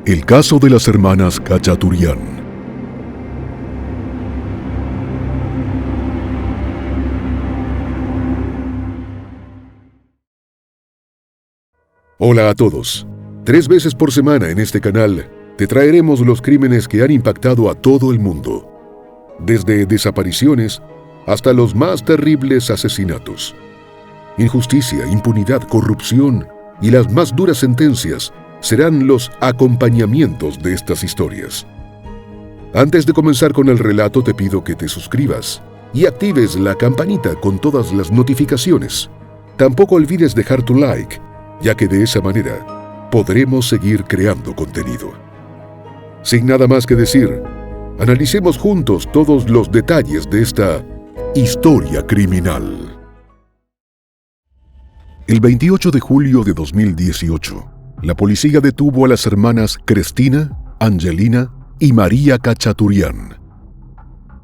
El caso de las hermanas Khachaturian. Hola a todos. 3 veces por semana en este canal te traeremos los crímenes que han impactado a todo el mundo, desde desapariciones hasta los más terribles asesinatos. Injusticia, impunidad, corrupción y las más duras sentencias serán los acompañamientos de estas historias. Antes de comenzar con el relato, te pido que te suscribas y actives la campanita con todas las notificaciones. Tampoco olvides dejar tu like, ya que de esa manera podremos seguir creando contenido. Sin nada más que decir, analicemos juntos todos los detalles de esta historia criminal. El 28 de julio de 2018, la policía detuvo a las hermanas Cristina, Angelina y María Khachaturian.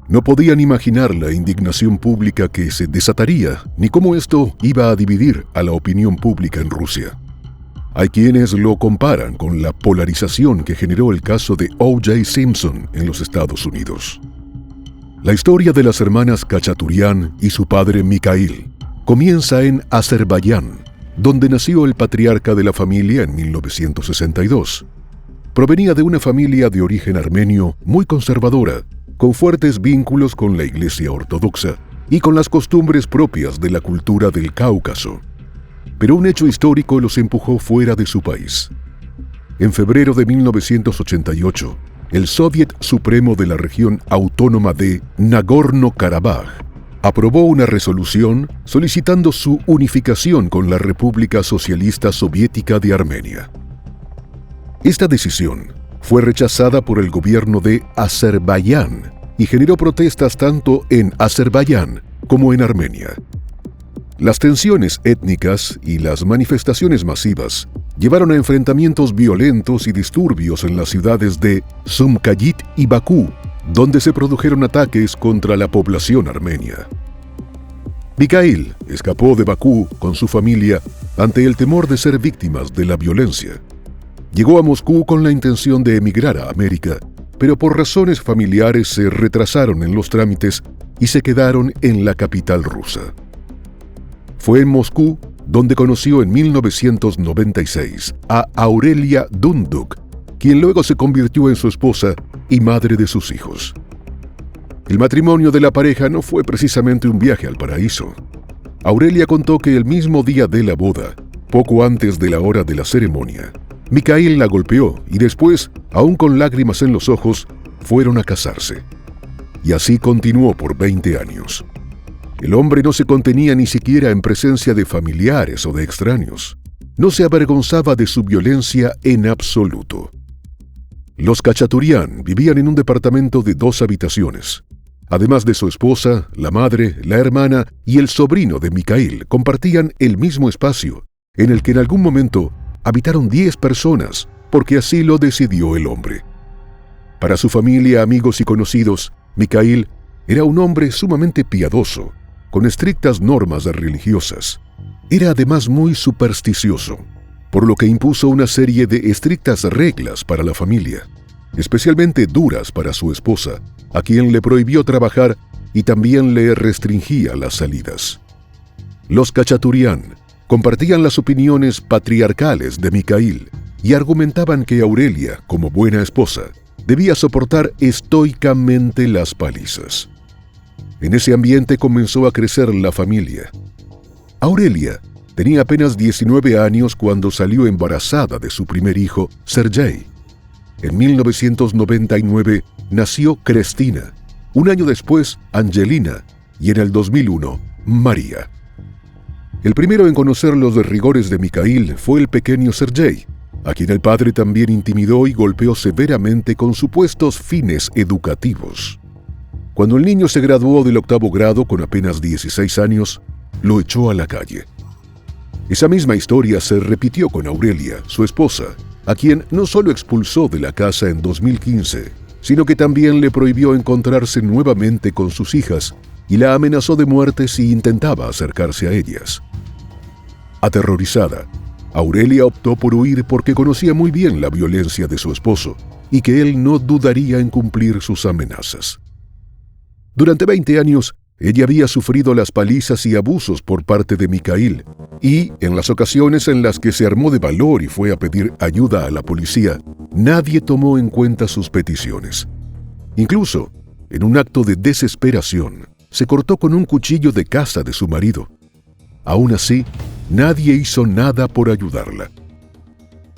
No podían imaginar la indignación pública que se desataría, ni cómo esto iba a dividir a la opinión pública en Rusia. Hay quienes lo comparan con la polarización que generó el caso de O.J. Simpson en los Estados Unidos. La historia de las hermanas Khachaturian y su padre Mikhail comienza en Azerbaiyán, donde nació el patriarca de la familia en 1962. Provenía de una familia de origen armenio muy conservadora, con fuertes vínculos con la Iglesia Ortodoxa y con las costumbres propias de la cultura del Cáucaso. Pero un hecho histórico los empujó fuera de su país. En febrero de 1988, el Soviet Supremo de la región autónoma de Nagorno-Karabaj aprobó una resolución solicitando su unificación con la República Socialista Soviética de Armenia. Esta decisión fue rechazada por el gobierno de Azerbaiyán y generó protestas tanto en Azerbaiyán como en Armenia. Las tensiones étnicas y las manifestaciones masivas llevaron a enfrentamientos violentos y disturbios en las ciudades de Sumkayit y Bakú, donde se produjeron ataques contra la población armenia. Mikhail escapó de Bakú con su familia ante el temor de ser víctimas de la violencia. Llegó a Moscú con la intención de emigrar a América, pero por razones familiares se retrasaron en los trámites y se quedaron en la capital rusa. Fue en Moscú donde conoció en 1996 a Aurelia Dunduk, quien luego se convirtió en su esposa y madre de sus hijos. El matrimonio de la pareja no fue precisamente un viaje al paraíso. Aurelia contó que el mismo día de la boda, poco antes de la hora de la ceremonia, Mikhail la golpeó y después, aún con lágrimas en los ojos, fueron a casarse. Y así continuó por 20 años. El hombre no se contenía ni siquiera en presencia de familiares o de extraños. No se avergonzaba de su violencia en absoluto. Los Khachaturian vivían en un departamento de 2 habitaciones. Además de su esposa, la madre, la hermana y el sobrino de Mikhail compartían el mismo espacio, en el que en algún momento habitaron 10 personas, porque así lo decidió el hombre. Para su familia, amigos y conocidos, Mikhail era un hombre sumamente piadoso, con estrictas normas religiosas. Era además muy supersticioso, por lo que impuso una serie de estrictas reglas para la familia, especialmente duras para su esposa, a quien le prohibió trabajar y también le restringía las salidas. Los Khachaturian compartían las opiniones patriarcales de Mikhail y argumentaban que Aurelia, como buena esposa, debía soportar estoicamente las palizas. En ese ambiente comenzó a crecer la familia. Aurelia tenía apenas 19 años cuando salió embarazada de su primer hijo, Sergei. En 1999 nació Cristina, un año después Angelina y en el 2001 María. El primero en conocer los rigores de Mikhail fue el pequeño Sergei, a quien el padre también intimidó y golpeó severamente con supuestos fines educativos. Cuando el niño se graduó del 8º grado con apenas 16 años, lo echó a la calle. Esa misma historia se repitió con Aurelia, su esposa, a quien no solo expulsó de la casa en 2015, sino que también le prohibió encontrarse nuevamente con sus hijas y la amenazó de muerte si intentaba acercarse a ellas. Aterrorizada, Aurelia optó por huir porque conocía muy bien la violencia de su esposo y que él no dudaría en cumplir sus amenazas. Durante 20 años, ella había sufrido las palizas y abusos por parte de Mikhail, y en las ocasiones en las que se armó de valor y fue a pedir ayuda a la policía, nadie tomó en cuenta sus peticiones. Incluso, en un acto de desesperación, se cortó con un cuchillo de caza de su marido. Aún así, nadie hizo nada por ayudarla.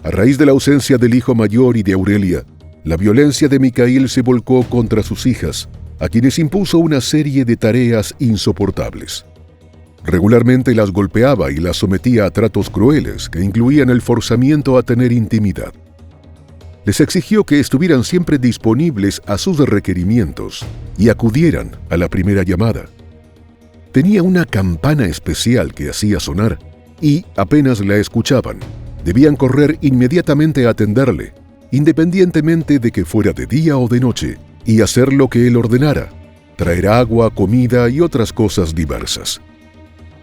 A raíz de la ausencia del hijo mayor y de Aurelia, la violencia de Mikhail se volcó contra sus hijas, a quienes impuso una serie de tareas insoportables. Regularmente las golpeaba y las sometía a tratos crueles que incluían el forzamiento a tener intimidad. Les exigió que estuvieran siempre disponibles a sus requerimientos y acudieran a la primera llamada. Tenía una campana especial que hacía sonar y, apenas la escuchaban, debían correr inmediatamente a atenderle, independientemente de que fuera de día o de noche, y hacer lo que él ordenara, traer agua, comida y otras cosas diversas.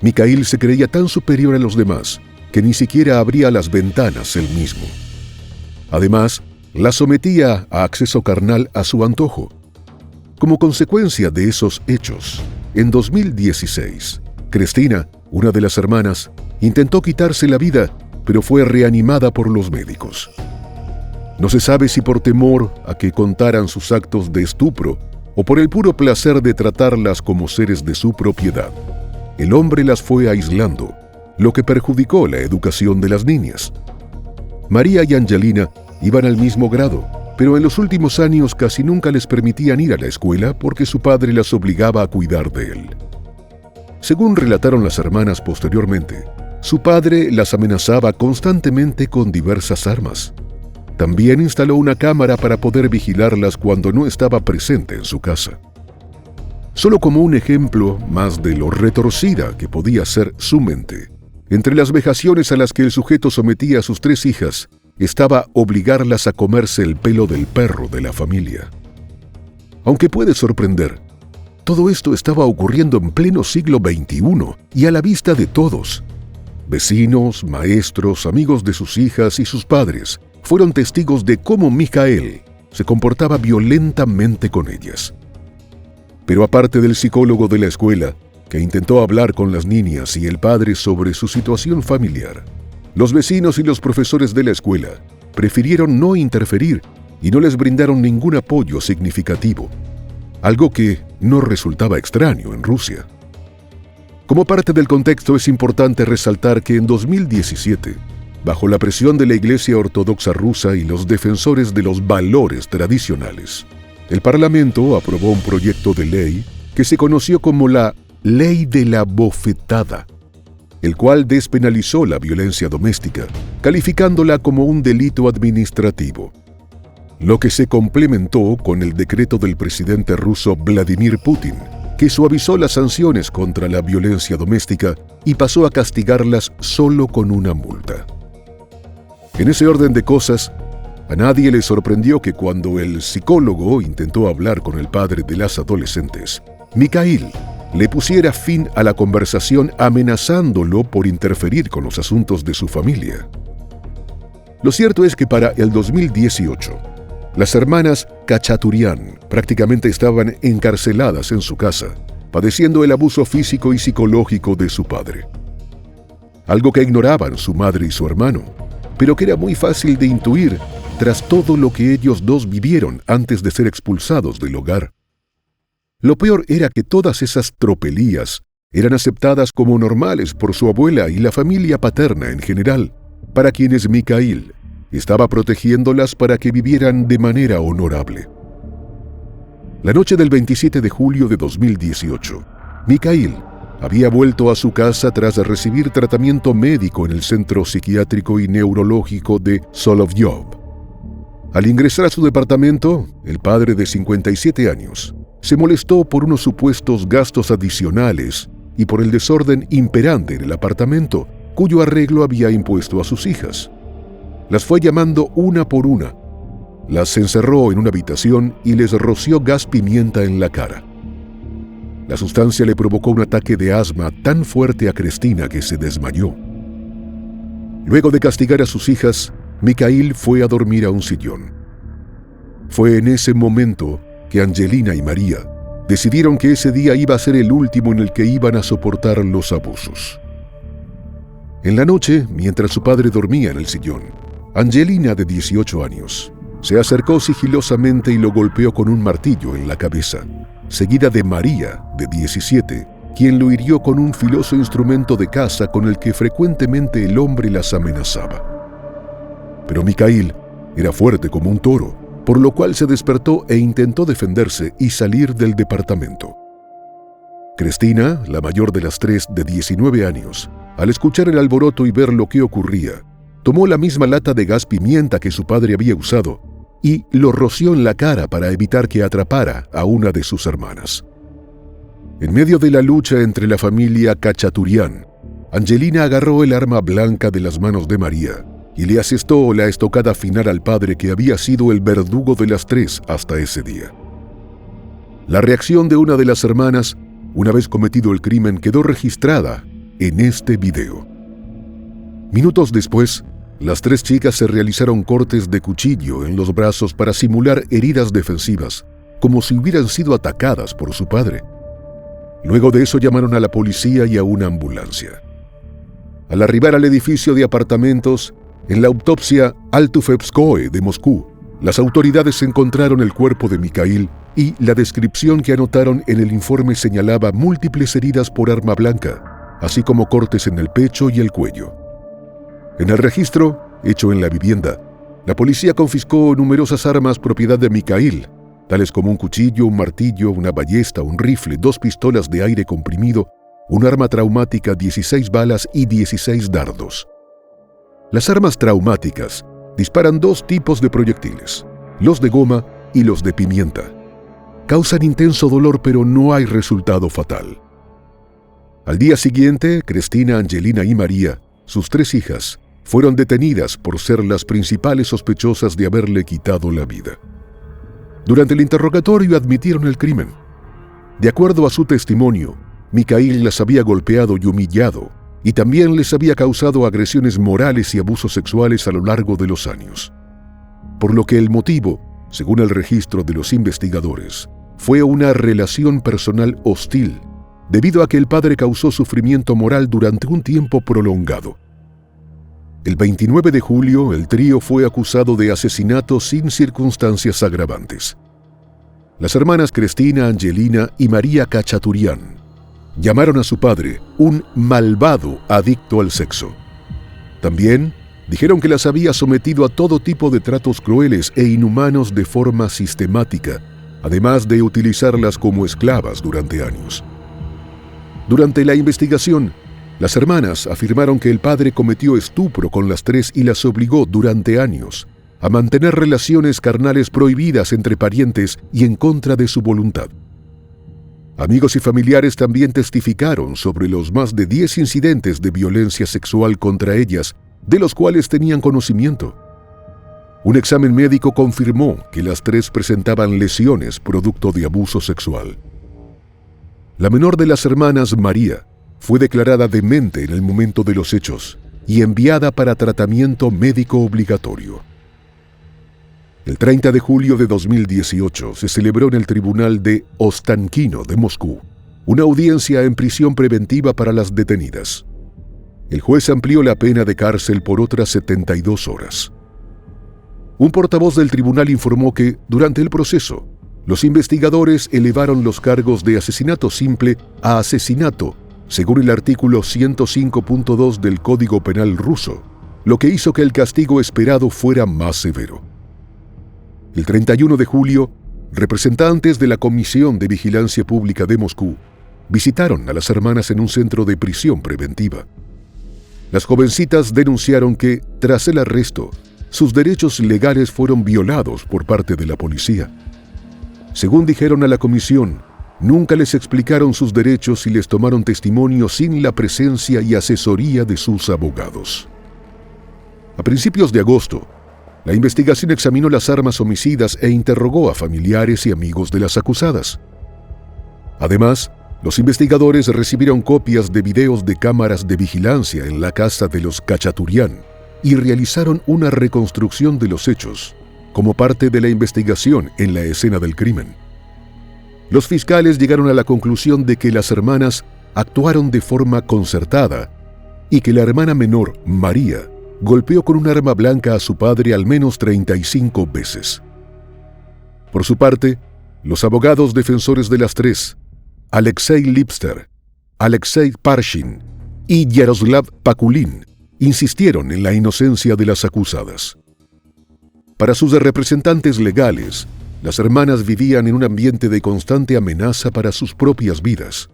Mikhail se creía tan superior a los demás que ni siquiera abría las ventanas él mismo. Además, la sometía a acceso carnal a su antojo. Como consecuencia de esos hechos, en 2016, Cristina, una de las hermanas, intentó quitarse la vida, pero fue reanimada por los médicos. No se sabe si por temor a que contaran sus actos de estupro o por el puro placer de tratarlas como seres de su propiedad. El hombre las fue aislando, lo que perjudicó la educación de las niñas. María y Angelina iban al mismo grado, pero en los últimos años casi nunca les permitían ir a la escuela porque su padre las obligaba a cuidar de él. Según relataron las hermanas posteriormente, su padre las amenazaba constantemente con diversas armas. También instaló una cámara para poder vigilarlas cuando no estaba presente en su casa. Solo como un ejemplo más de lo retorcida que podía ser su mente, entre las vejaciones a las que el sujeto sometía a sus 3 hijas, estaba obligarlas a comerse el pelo del perro de la familia. Aunque puede sorprender, todo esto estaba ocurriendo en pleno siglo XXI y a la vista de todos. Vecinos, maestros, amigos de sus hijas y sus padres fueron testigos de cómo Mikhail se comportaba violentamente con ellas. Pero aparte del psicólogo de la escuela, que intentó hablar con las niñas y el padre sobre su situación familiar, los vecinos y los profesores de la escuela prefirieron no interferir y no les brindaron ningún apoyo significativo, algo que no resultaba extraño en Rusia. Como parte del contexto, es importante resaltar que en 2017, bajo la presión de la Iglesia Ortodoxa rusa y los defensores de los valores tradicionales, el Parlamento aprobó un proyecto de ley que se conoció como la Ley de la Bofetada, el cual despenalizó la violencia doméstica, calificándola como un delito administrativo, lo que se complementó con el decreto del presidente ruso Vladimir Putin, que suavizó las sanciones contra la violencia doméstica y pasó a castigarlas solo con una multa. En ese orden de cosas, a nadie le sorprendió que cuando el psicólogo intentó hablar con el padre de las adolescentes, Mikhail le pusiera fin a la conversación amenazándolo por interferir con los asuntos de su familia. Lo cierto es que para el 2018, las hermanas Kachaturian prácticamente estaban encarceladas en su casa, padeciendo el abuso físico y psicológico de su padre. Algo que ignoraban su madre y su hermano, pero que era muy fácil de intuir tras todo lo que ellos dos vivieron antes de ser expulsados del hogar. Lo peor era que todas esas tropelías eran aceptadas como normales por su abuela y la familia paterna en general, para quienes Mikhail estaba protegiéndolas para que vivieran de manera honorable. La noche del 27 de julio de 2018, Mikhail había vuelto a su casa tras recibir tratamiento médico en el Centro Psiquiátrico y Neurológico de Solovyov. Al ingresar a su departamento, el padre de 57 años se molestó por unos supuestos gastos adicionales y por el desorden imperante en el apartamento, cuyo arreglo había impuesto a sus hijas. Las fue llamando una por una. Las encerró en una habitación y les roció gas pimienta en la cara. La sustancia le provocó un ataque de asma tan fuerte a Cristina que se desmayó. Luego de castigar a sus hijas, Mikhail fue a dormir a un sillón. Fue en ese momento que Angelina y María decidieron que ese día iba a ser el último en el que iban a soportar los abusos. En la noche, mientras su padre dormía en el sillón, Angelina, de 18 años, se acercó sigilosamente y lo golpeó con un martillo en la cabeza, seguida de María, de 17, quien lo hirió con un filoso instrumento de caza con el que frecuentemente el hombre las amenazaba. Pero Mikhail era fuerte como un toro, por lo cual se despertó e intentó defenderse y salir del departamento. Cristina, la mayor de las tres, de 19 años, al escuchar el alboroto y ver lo que ocurría, tomó la misma lata de gas pimienta que su padre había usado y lo roció en la cara para evitar que atrapara a una de sus hermanas. En medio de la lucha entre la familia Kachaturian, Angelina agarró el arma blanca de las manos de María y le asestó la estocada final al padre que había sido el verdugo de las tres hasta ese día. La reacción de una de las hermanas, una vez cometido el crimen, quedó registrada en este video. Minutos después, las tres chicas se realizaron cortes de cuchillo en los brazos para simular heridas defensivas, como si hubieran sido atacadas por su padre. Luego de eso llamaron a la policía y a una ambulancia. Al arribar al edificio de apartamentos, en la autopsia Altufevskoe de Moscú, las autoridades encontraron el cuerpo de Mikhail y la descripción que anotaron en el informe señalaba múltiples heridas por arma blanca, así como cortes en el pecho y el cuello. En el registro, hecho en la vivienda, la policía confiscó numerosas armas propiedad de Mikhail, tales como un cuchillo, un martillo, una ballesta, un rifle, 2 pistolas de aire comprimido, un arma traumática, 16 balas y 16 dardos. Las armas traumáticas disparan 2 tipos de proyectiles, los de goma y los de pimienta. Causan intenso dolor, pero no hay resultado fatal. Al día siguiente, Cristina, Angelina y María, sus 3 hijas, fueron detenidas por ser las principales sospechosas de haberle quitado la vida. Durante el interrogatorio admitieron el crimen. De acuerdo a su testimonio, Mikhail las había golpeado y humillado, y también les había causado agresiones morales y abusos sexuales a lo largo de los años. Por lo que el motivo, según el registro de los investigadores, fue una relación personal hostil, debido a que el padre causó sufrimiento moral durante un tiempo prolongado. El 29 de julio, el trío fue acusado de asesinato sin circunstancias agravantes. Las hermanas Cristina, Angelina y María Kachaturian llamaron a su padre un malvado adicto al sexo. También dijeron que las había sometido a todo tipo de tratos crueles e inhumanos de forma sistemática, además de utilizarlas como esclavas durante años. Durante la investigación, las hermanas afirmaron que el padre cometió estupro con las 3 y las obligó durante años a mantener relaciones carnales prohibidas entre parientes y en contra de su voluntad. Amigos y familiares también testificaron sobre los más de 10 incidentes de violencia sexual contra ellas, de los cuales tenían conocimiento. Un examen médico confirmó que las 3 presentaban lesiones producto de abuso sexual. La menor de las hermanas, María, fue declarada demente en el momento de los hechos y enviada para tratamiento médico obligatorio. El 30 de julio de 2018 se celebró en el Tribunal de Ostankino de Moscú una audiencia en prisión preventiva para las detenidas. El juez amplió la pena de cárcel por otras 72 horas. Un portavoz del tribunal informó que, durante el proceso, los investigadores elevaron los cargos de asesinato simple a asesinato, según el artículo 105.2 del Código Penal ruso, lo que hizo que el castigo esperado fuera más severo. El 31 de julio, representantes de la Comisión de Vigilancia Pública de Moscú visitaron a las hermanas en un centro de prisión preventiva. Las jovencitas denunciaron que, tras el arresto, sus derechos legales fueron violados por parte de la policía. Según dijeron a la comisión, nunca les explicaron sus derechos y les tomaron testimonio sin la presencia y asesoría de sus abogados. A principios de agosto, la investigación examinó las armas homicidas e interrogó a familiares y amigos de las acusadas. Además, los investigadores recibieron copias de videos de cámaras de vigilancia en la casa de los Kachaturian, y realizaron una reconstrucción de los hechos, como parte de la investigación en la escena del crimen. Los fiscales llegaron a la conclusión de que las hermanas actuaron de forma concertada y que la hermana menor, María, golpeó con un arma blanca a su padre al menos 35 veces. Por su parte, los abogados defensores de las tres, Alexei Lipster, Alexei Parshin y Yaroslav Pakulin, insistieron en la inocencia de las acusadas. Para sus representantes legales, las hermanas vivían en un ambiente de constante amenaza para sus propias vidas.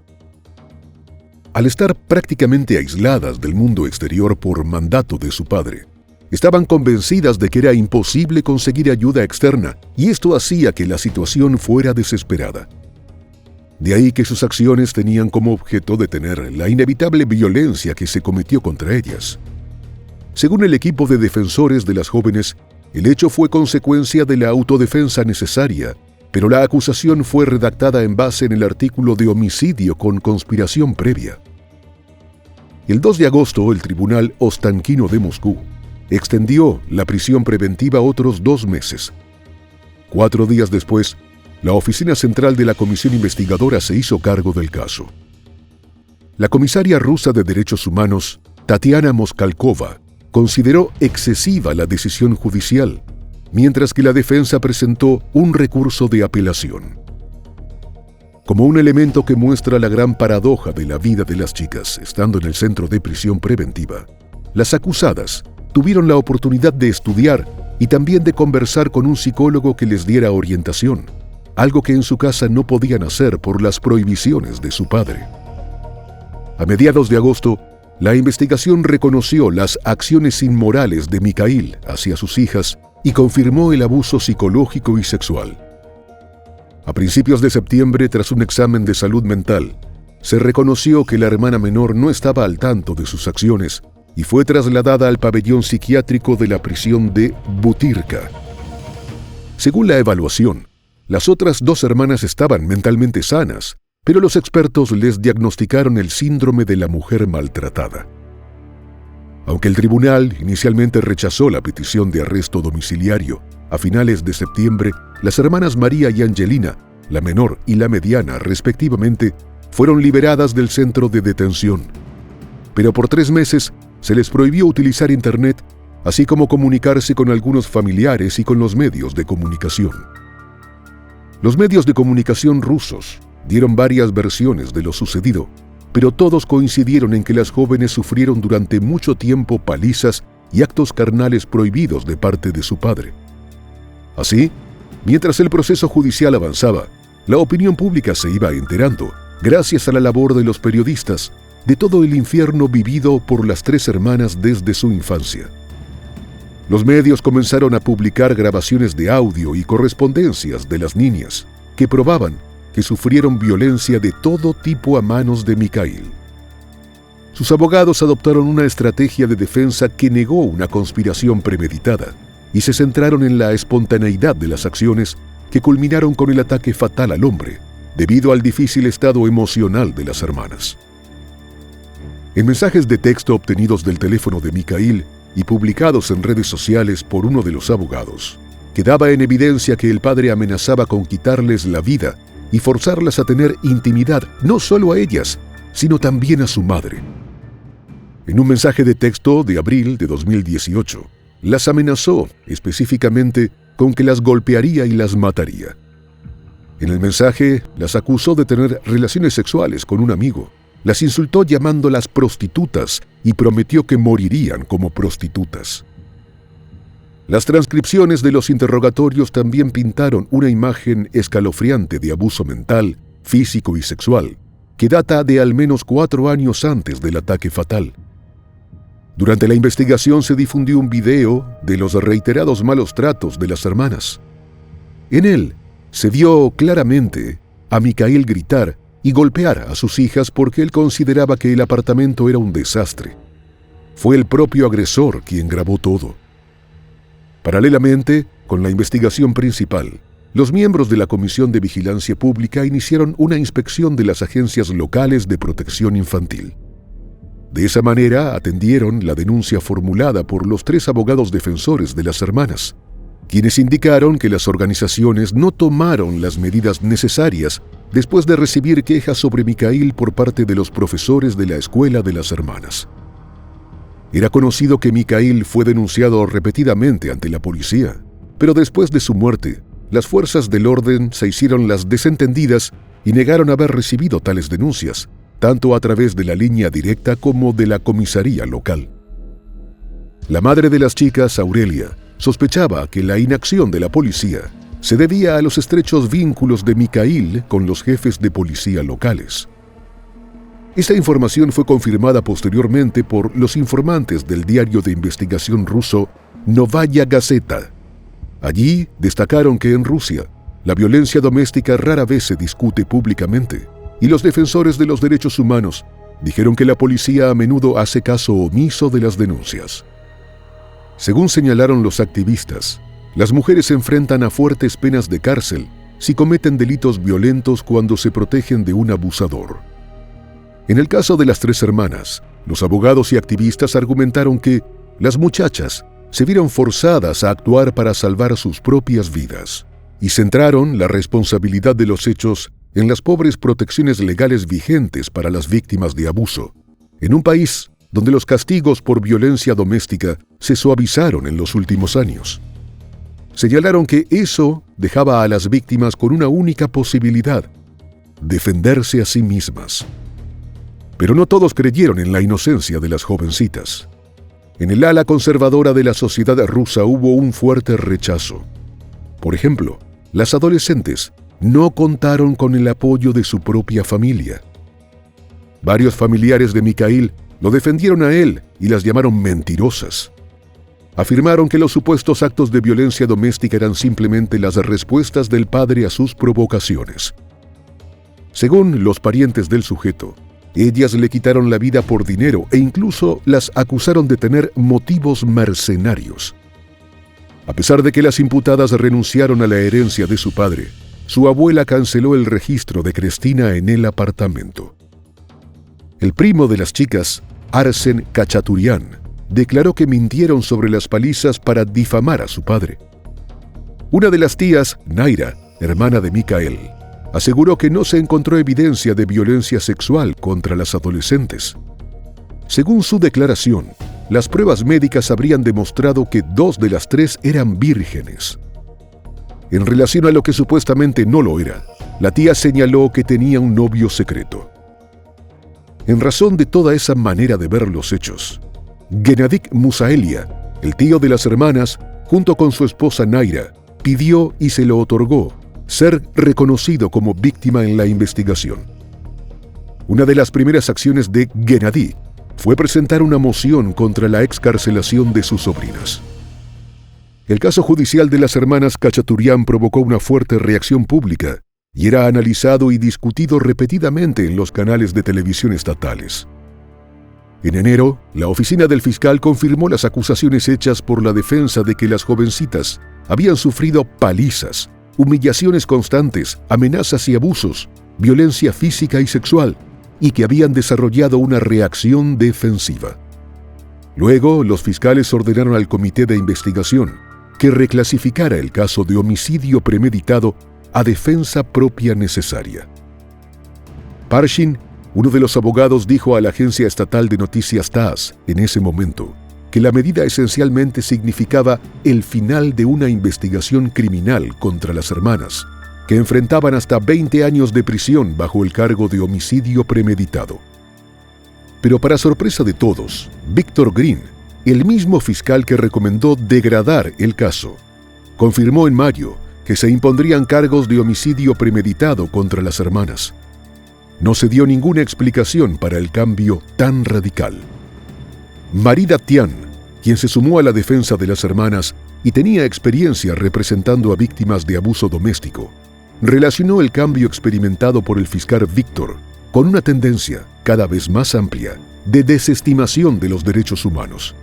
Al estar prácticamente aisladas del mundo exterior por mandato de su padre, estaban convencidas de que era imposible conseguir ayuda externa y esto hacía que la situación fuera desesperada. De ahí que sus acciones tenían como objeto detener la inevitable violencia que se cometió contra ellas. Según el equipo de defensores de las jóvenes, el hecho fue consecuencia de la autodefensa necesaria, pero la acusación fue redactada en base en el artículo de homicidio con conspiración previa. El 2 de agosto, el Tribunal Ostankino de Moscú extendió la prisión preventiva otros 2 meses. 4 días después, la Oficina Central de la Comisión Investigadora se hizo cargo del caso. La comisaria rusa de Derechos Humanos, Tatiana Moskalkova, consideró excesiva la decisión judicial, mientras que la defensa presentó un recurso de apelación. Como un elemento que muestra la gran paradoja de la vida de las chicas estando en el centro de prisión preventiva, las acusadas tuvieron la oportunidad de estudiar y también de conversar con un psicólogo que les diera orientación, algo que en su casa no podían hacer por las prohibiciones de su padre. A mediados de agosto, la investigación reconoció las acciones inmorales de Mikhail hacia sus hijas y confirmó el abuso psicológico y sexual. A principios de septiembre, tras un examen de salud mental, se reconoció que la hermana menor no estaba al tanto de sus acciones y fue trasladada al pabellón psiquiátrico de la prisión de Butyrka. Según la evaluación, las otras 2 hermanas estaban mentalmente sanas, pero los expertos les diagnosticaron el síndrome de la mujer maltratada. Aunque el tribunal inicialmente rechazó la petición de arresto domiciliario, a finales de septiembre, las hermanas María y Angelina, la menor y la mediana respectivamente, fueron liberadas del centro de detención. Pero por 3 meses se les prohibió utilizar Internet, así como comunicarse con algunos familiares y con los medios de comunicación. Los medios de comunicación rusos dieron varias versiones de lo sucedido, pero todos coincidieron en que las jóvenes sufrieron durante mucho tiempo palizas y actos carnales prohibidos de parte de su padre. Así, mientras el proceso judicial avanzaba, la opinión pública se iba enterando, gracias a la labor de los periodistas, de todo el infierno vivido por las 3 hermanas desde su infancia. Los medios comenzaron a publicar grabaciones de audio y correspondencias de las niñas, que probaban que sufrieron violencia de todo tipo a manos de Mikhail. Sus abogados adoptaron una estrategia de defensa que negó una conspiración premeditada y se centraron en la espontaneidad de las acciones que culminaron con el ataque fatal al hombre, debido al difícil estado emocional de las hermanas. En mensajes de texto obtenidos del teléfono de Mikhail y publicados en redes sociales por uno de los abogados, quedaba en evidencia que el padre amenazaba con quitarles la vida y forzarlas a tener intimidad no solo a ellas, sino también a su madre. En un mensaje de texto de abril de 2018, las amenazó específicamente con que las golpearía y las mataría. En el mensaje, las acusó de tener relaciones sexuales con un amigo, las insultó llamándolas prostitutas y prometió que morirían como prostitutas. Las transcripciones de los interrogatorios también pintaron una imagen escalofriante de abuso mental, físico y sexual, que data de al menos 4 años antes del ataque fatal. Durante la investigación se difundió un video de los reiterados malos tratos de las hermanas. En él se vio claramente a Mikhail gritar y golpear a sus hijas porque él consideraba que el apartamento era un desastre. Fue el propio agresor quien grabó todo. Paralelamente, con la investigación principal, los miembros de la Comisión de Vigilancia Pública iniciaron una inspección de las agencias locales de protección infantil. De esa manera atendieron la denuncia formulada por los 3 abogados defensores de las hermanas, quienes indicaron que las organizaciones no tomaron las medidas necesarias después de recibir quejas sobre Mikhail por parte de los profesores de la escuela de las hermanas. Era conocido que Mikhail fue denunciado repetidamente ante la policía, pero después de su muerte, las fuerzas del orden se hicieron las desentendidas y negaron haber recibido tales denuncias, tanto a través de la línea directa como de la comisaría local. La madre de las chicas, Aurelia, sospechaba que la inacción de la policía se debía a los estrechos vínculos de Mikhail con los jefes de policía locales. Esta información fue confirmada posteriormente por los informantes del diario de investigación ruso Novaya Gazeta. Allí destacaron que en Rusia la violencia doméstica rara vez se discute públicamente, y los defensores de los derechos humanos dijeron que la policía a menudo hace caso omiso de las denuncias. Según señalaron los activistas, las mujeres se enfrentan a fuertes penas de cárcel si cometen delitos violentos cuando se protegen de un abusador. En el caso de las 3 hermanas, los abogados y activistas argumentaron que las muchachas se vieron forzadas a actuar para salvar sus propias vidas y centraron la responsabilidad de los hechos en las pobres protecciones legales vigentes para las víctimas de abuso, en un país donde los castigos por violencia doméstica se suavizaron en los últimos años. Señalaron que eso dejaba a las víctimas con una única posibilidad: defenderse a sí mismas. Pero no todos creyeron en la inocencia de las jovencitas. En el ala conservadora de la sociedad rusa hubo un fuerte rechazo. Por ejemplo, las adolescentes no contaron con el apoyo de su propia familia. Varios familiares de Mikhail lo defendieron a él y las llamaron mentirosas. Afirmaron que los supuestos actos de violencia doméstica eran simplemente las respuestas del padre a sus provocaciones. Según los parientes del sujeto, ellas le quitaron la vida por dinero e incluso las acusaron de tener motivos mercenarios. A pesar de que las imputadas renunciaron a la herencia de su padre, su abuela canceló el registro de Cristina en el apartamento. El primo de las chicas, Arsen Kachaturian, declaró que mintieron sobre las palizas para difamar a su padre. Una de las tías, Naira, hermana de Mikhail, aseguró que no se encontró evidencia de violencia sexual contra las adolescentes. Según su declaración, las pruebas médicas habrían demostrado que 2 de las 3 eran vírgenes. En relación a lo que supuestamente no lo era, la tía señaló que tenía un novio secreto. En razón de toda esa manera de ver los hechos, Gennady Musaelia, el tío de las hermanas, junto con su esposa Naira, pidió y se lo otorgó ser reconocido como víctima en la investigación. Una de las primeras acciones de Gennady fue presentar una moción contra la excarcelación de sus sobrinas. El caso judicial de las hermanas Kachaturian provocó una fuerte reacción pública y era analizado y discutido repetidamente en los canales de televisión estatales. En enero, la oficina del fiscal confirmó las acusaciones hechas por la defensa de que las jovencitas habían sufrido palizas, humillaciones constantes, amenazas y abusos, violencia física y sexual, y que habían desarrollado una reacción defensiva. Luego, los fiscales ordenaron al comité de investigación que reclasificara el caso de homicidio premeditado a defensa propia necesaria. Parshin, uno de los abogados, dijo a la agencia estatal de noticias TASS en ese momento que la medida esencialmente significaba el final de una investigación criminal contra las hermanas, que enfrentaban hasta 20 años de prisión bajo el cargo de homicidio premeditado. Pero para sorpresa de todos, Victor Green, el mismo fiscal que recomendó degradar el caso, confirmó en mayo que se impondrían cargos de homicidio premeditado contra las hermanas. No se dio ninguna explicación para el cambio tan radical. Marida Tian, quien se sumó a la defensa de las hermanas y tenía experiencia representando a víctimas de abuso doméstico, relacionó el cambio experimentado por el fiscal Victor con una tendencia cada vez más amplia de desestimación de los derechos humanos,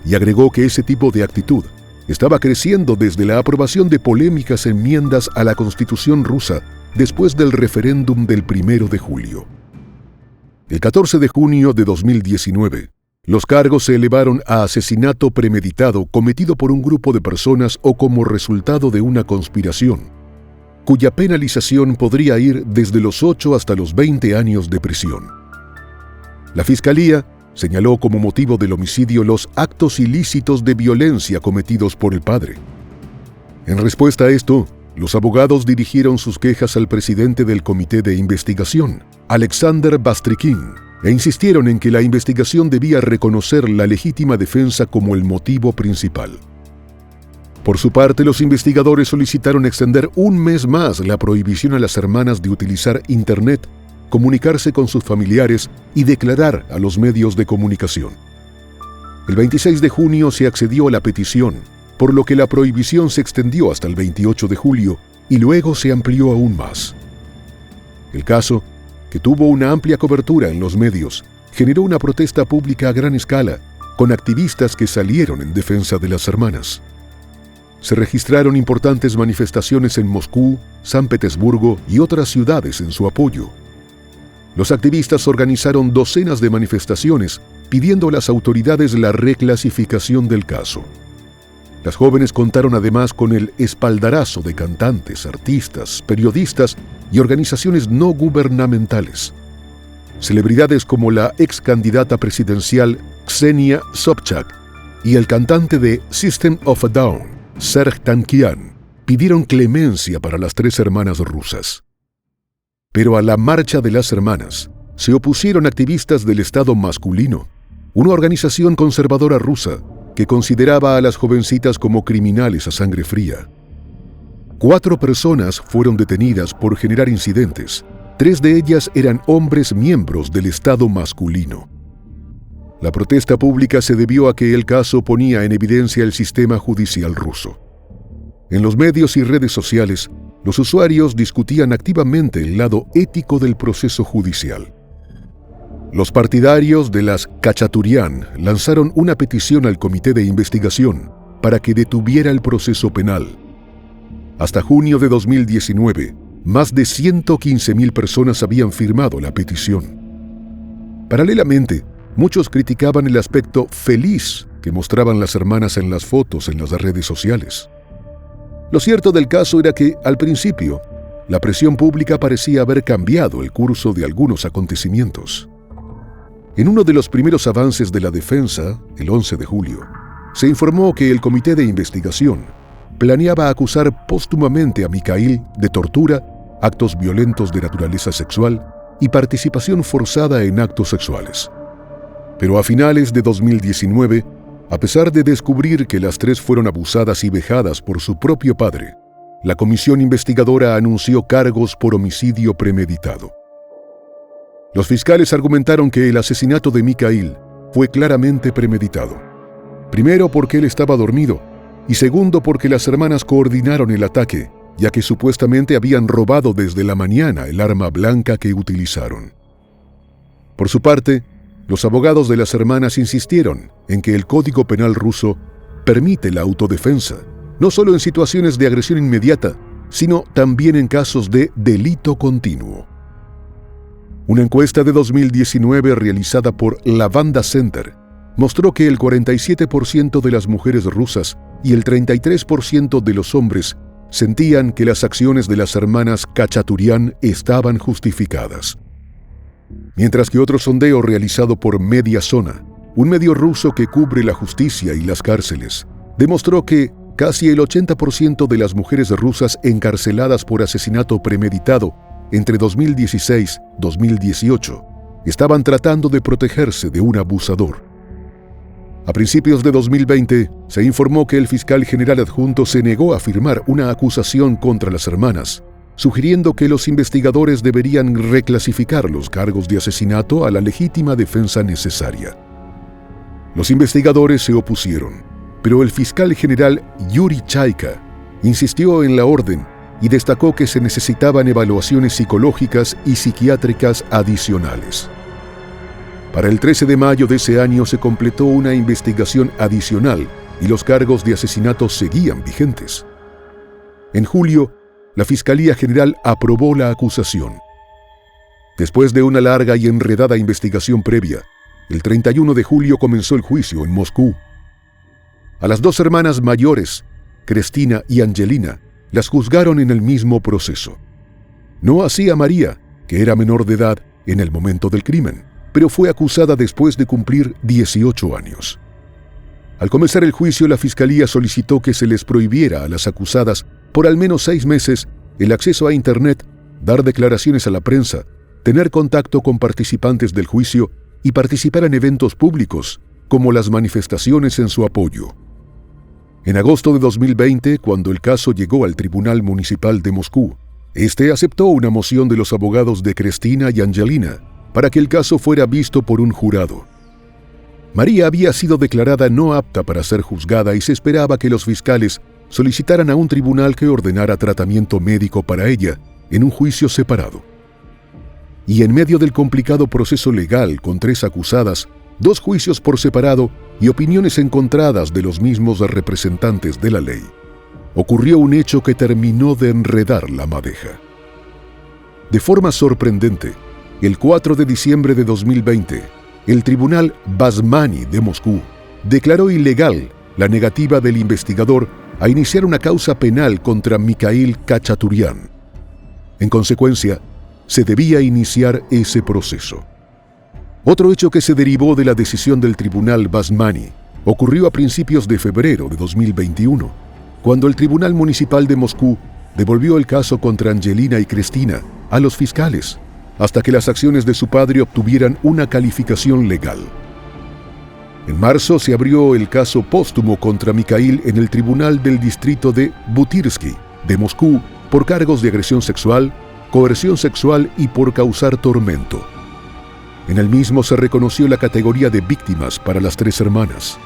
y agregó que ese tipo de actitud estaba creciendo desde la aprobación de polémicas enmiendas a la Constitución rusa después del referéndum del 1 de julio. El 14 de junio de 2019, los cargos se elevaron a asesinato premeditado cometido por un grupo de personas o como resultado de una conspiración, cuya penalización podría ir desde los 8 hasta los 20 años de prisión. La Fiscalía señaló como motivo del homicidio los actos ilícitos de violencia cometidos por el padre. En respuesta a esto, los abogados dirigieron sus quejas al presidente del Comité de Investigación, Alexander Bastrikin, e insistieron en que la investigación debía reconocer la legítima defensa como el motivo principal. Por su parte, los investigadores solicitaron extender un mes más la prohibición a las hermanas de utilizar Internet, comunicarse con sus familiares y declarar a los medios de comunicación. El 26 de junio se accedió a la petición, por lo que la prohibición se extendió hasta el 28 de julio y luego se amplió aún más. El caso, que tuvo una amplia cobertura en los medios, generó una protesta pública a gran escala, con activistas que salieron en defensa de las hermanas. Se registraron importantes manifestaciones en Moscú, San Petersburgo y otras ciudades en su apoyo. Los activistas organizaron docenas de manifestaciones pidiendo a las autoridades la reclasificación del caso. Las jóvenes contaron además con el espaldarazo de cantantes, artistas, periodistas y organizaciones no gubernamentales. Celebridades como la ex candidata presidencial Ksenia Sobchak y el cantante de System of a Down, Serj Tankian, pidieron clemencia para las 3 hermanas rusas. Pero a la Marcha de las Hermanas se opusieron activistas del Estado masculino, una organización conservadora rusa que consideraba a las jovencitas como criminales a sangre fría. 4 personas fueron detenidas por generar incidentes. 3 de ellas eran hombres miembros del Estado masculino. La protesta pública se debió a que el caso ponía en evidencia el sistema judicial ruso. En los medios y redes sociales, los usuarios discutían activamente el lado ético del proceso judicial. Los partidarios de las Kachaturian lanzaron una petición al Comité de Investigación para que detuviera el proceso penal. Hasta junio de 2019, más de 115.000 personas habían firmado la petición. Paralelamente, muchos criticaban el aspecto feliz que mostraban las hermanas en las fotos en las redes sociales. Lo cierto del caso era que, al principio, la presión pública parecía haber cambiado el curso de algunos acontecimientos. En uno de los primeros avances de la defensa, el 11 de julio, se informó que el Comité de Investigación planeaba acusar póstumamente a Mikhail de tortura, actos violentos de naturaleza sexual y participación forzada en actos sexuales. Pero a finales de 2019, a pesar de descubrir que las 3 fueron abusadas y vejadas por su propio padre, la comisión investigadora anunció cargos por homicidio premeditado. Los fiscales argumentaron que el asesinato de Mikhail fue claramente premeditado. Primero porque él estaba dormido y segundo porque las hermanas coordinaron el ataque, ya que supuestamente habían robado desde la mañana el arma blanca que utilizaron. Por su parte, los abogados de las hermanas insistieron en que el Código Penal ruso permite la autodefensa, no solo en situaciones de agresión inmediata, sino también en casos de delito continuo. Una encuesta de 2019 realizada por Lavanda Center mostró que el 47% de las mujeres rusas y el 33% de los hombres sentían que las acciones de las hermanas Kachaturian estaban justificadas. Mientras que otro sondeo realizado por Media Zona, un medio ruso que cubre la justicia y las cárceles, demostró que casi el 80% de las mujeres rusas encarceladas por asesinato premeditado entre 2016 y 2018 estaban tratando de protegerse de un abusador. A principios de 2020, se informó que el fiscal general adjunto se negó a firmar una acusación contra las hermanas, sugiriendo que los investigadores deberían reclasificar los cargos de asesinato a la legítima defensa necesaria. Los investigadores se opusieron, pero el fiscal general Yuri Chaika insistió en la orden y destacó que se necesitaban evaluaciones psicológicas y psiquiátricas adicionales. Para el 13 de mayo de ese año se completó una investigación adicional y los cargos de asesinato seguían vigentes. En julio, la Fiscalía General aprobó la acusación. Después de una larga y enredada investigación previa, el 31 de julio comenzó el juicio en Moscú. A las dos hermanas mayores, Cristina y Angelina, las juzgaron en el mismo proceso. No así a María, que era menor de edad en el momento del crimen, pero fue acusada después de cumplir 18 años. Al comenzar el juicio, la Fiscalía solicitó que se les prohibiera a las acusadas por al menos 6 meses el acceso a Internet, dar declaraciones a la prensa, tener contacto con participantes del juicio y participar en eventos públicos, como las manifestaciones en su apoyo. En agosto de 2020, cuando el caso llegó al Tribunal Municipal de Moscú, este aceptó una moción de los abogados de Cristina y Angelina para que el caso fuera visto por un jurado. María había sido declarada no apta para ser juzgada y se esperaba que los fiscales solicitaran a un tribunal que ordenara tratamiento médico para ella en un juicio separado. Y en medio del complicado proceso legal con 3 acusadas, 2 juicios por separado y opiniones encontradas de los mismos representantes de la ley, ocurrió un hecho que terminó de enredar la madeja. De forma sorprendente, el 4 de diciembre de 2020, el Tribunal Basmany de Moscú declaró ilegal la negativa del investigador a iniciar una causa penal contra Mikhail Khachaturian. En consecuencia, se debía iniciar ese proceso. Otro hecho que se derivó de la decisión del Tribunal Basmany ocurrió a principios de febrero de 2021, cuando el Tribunal Municipal de Moscú devolvió el caso contra Angelina y Cristina a los fiscales, hasta que las acciones de su padre obtuvieran una calificación legal. En marzo se abrió el caso póstumo contra Mikhail en el Tribunal del Distrito de Butyrsky de Moscú por cargos de agresión sexual, coerción sexual y por causar tormento. En el mismo se reconoció la categoría de víctimas para las 3 hermanas.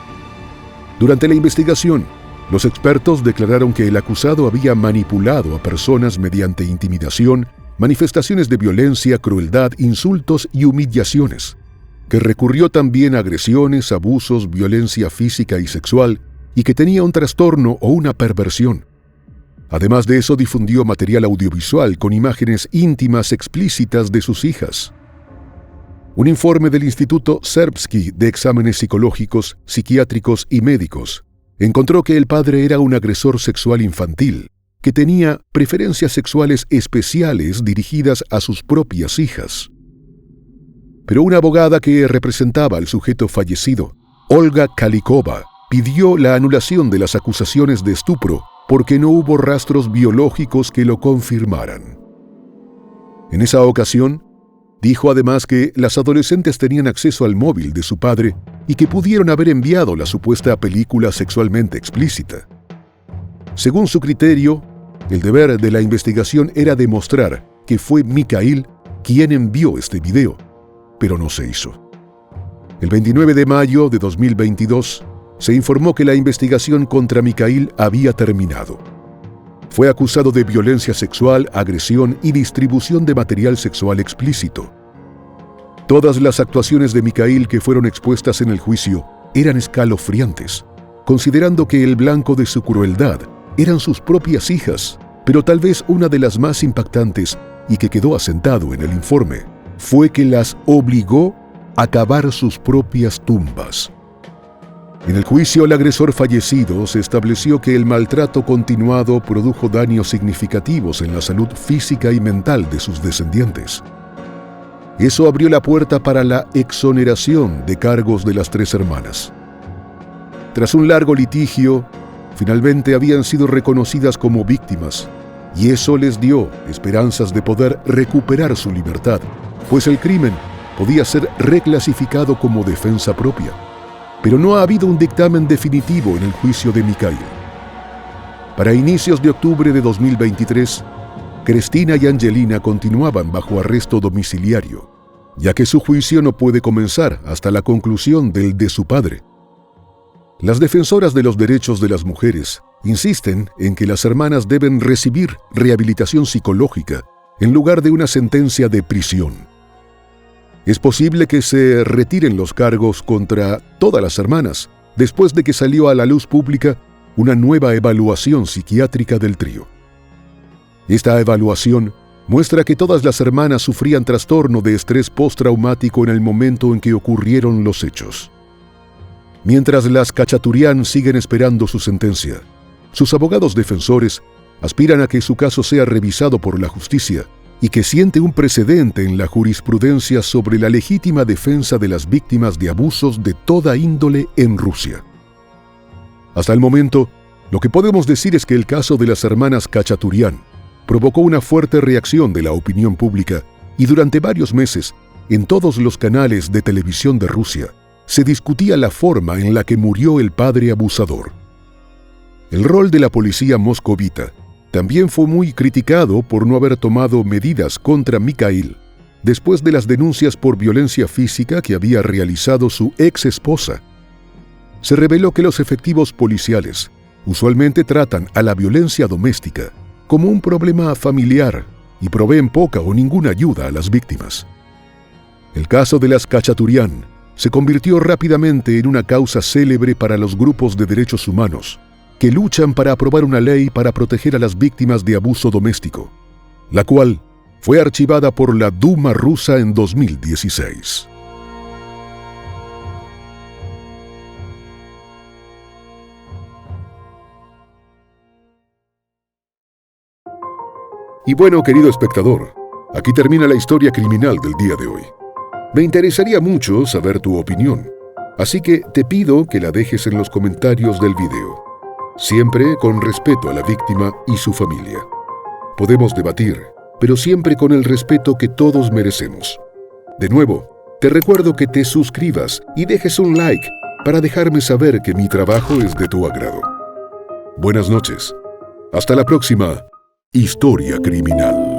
Durante la investigación, los expertos declararon que el acusado había manipulado a personas mediante intimidación, manifestaciones de violencia, crueldad, insultos y humillaciones, que recurrió también a agresiones, abusos, violencia física y sexual, y que tenía un trastorno o una perversión. Además de eso, difundió material audiovisual con imágenes íntimas explícitas de sus hijas. Un informe del Instituto Serbsky de Exámenes Psicológicos, Psiquiátricos y Médicos encontró que el padre era un agresor sexual infantil, que tenía preferencias sexuales especiales dirigidas a sus propias hijas. Pero una abogada que representaba al sujeto fallecido, Olga Kalikova, pidió la anulación de las acusaciones de estupro porque no hubo rastros biológicos que lo confirmaran. En esa ocasión, dijo además que las adolescentes tenían acceso al móvil de su padre y que pudieron haber enviado la supuesta película sexualmente explícita. Según su criterio, el deber de la investigación era demostrar que fue Mikhail quien envió este video, pero no se hizo. El 29 de mayo de 2022 se informó que la investigación contra Mikhail había terminado. Fue acusado de violencia sexual, agresión y distribución de material sexual explícito. Todas las actuaciones de Mikhail que fueron expuestas en el juicio eran escalofriantes, considerando que el blanco de su crueldad eran sus propias hijas, pero tal vez una de las más impactantes y que quedó asentado en el informe fue que las obligó a cavar sus propias tumbas. En el juicio al agresor fallecido se estableció que el maltrato continuado produjo daños significativos en la salud física y mental de sus descendientes. Eso abrió la puerta para la exoneración de cargos de las 3 hermanas. Tras un largo litigio, finalmente habían sido reconocidas como víctimas, y eso les dio esperanzas de poder recuperar su libertad, pues el crimen podía ser reclasificado como defensa propia. Pero no ha habido un dictamen definitivo en el juicio de Mikhail. Para inicios de octubre de 2023, Cristina y Angelina continuaban bajo arresto domiciliario, ya que su juicio no puede comenzar hasta la conclusión del de su padre. Las defensoras de los derechos de las mujeres insisten en que las hermanas deben recibir rehabilitación psicológica en lugar de una sentencia de prisión. Es posible que se retiren los cargos contra todas las hermanas después de que salió a la luz pública una nueva evaluación psiquiátrica del trío. Esta evaluación muestra que todas las hermanas sufrían trastorno de estrés postraumático en el momento en que ocurrieron los hechos. Mientras las Khachaturian siguen esperando su sentencia, sus abogados defensores aspiran a que su caso sea revisado por la justicia y que siente un precedente en la jurisprudencia sobre la legítima defensa de las víctimas de abusos de toda índole en Rusia. Hasta el momento, lo que podemos decir es que el caso de las hermanas Khachaturian provocó una fuerte reacción de la opinión pública y durante varios meses, en todos los canales de televisión de Rusia, se discutía la forma en la que murió el padre abusador. El rol de la policía moscovita también fue muy criticado por no haber tomado medidas contra Mikhail después de las denuncias por violencia física que había realizado su ex esposa. Se reveló que los efectivos policiales usualmente tratan a la violencia doméstica como un problema familiar y proveen poca o ninguna ayuda a las víctimas. El caso de las Khachaturian se convirtió rápidamente en una causa célebre para los grupos de derechos humanos que luchan para aprobar una ley para proteger a las víctimas de abuso doméstico, la cual fue archivada por la Duma rusa en 2016. Y bueno, querido espectador, aquí termina la historia criminal del día de hoy. Me interesaría mucho saber tu opinión, así que te pido que la dejes en los comentarios del video, siempre con respeto a la víctima y su familia. Podemos debatir, pero siempre con el respeto que todos merecemos. De nuevo, te recuerdo que te suscribas y dejes un like para dejarme saber que mi trabajo es de tu agrado. Buenas noches. Hasta la próxima Historia Criminal.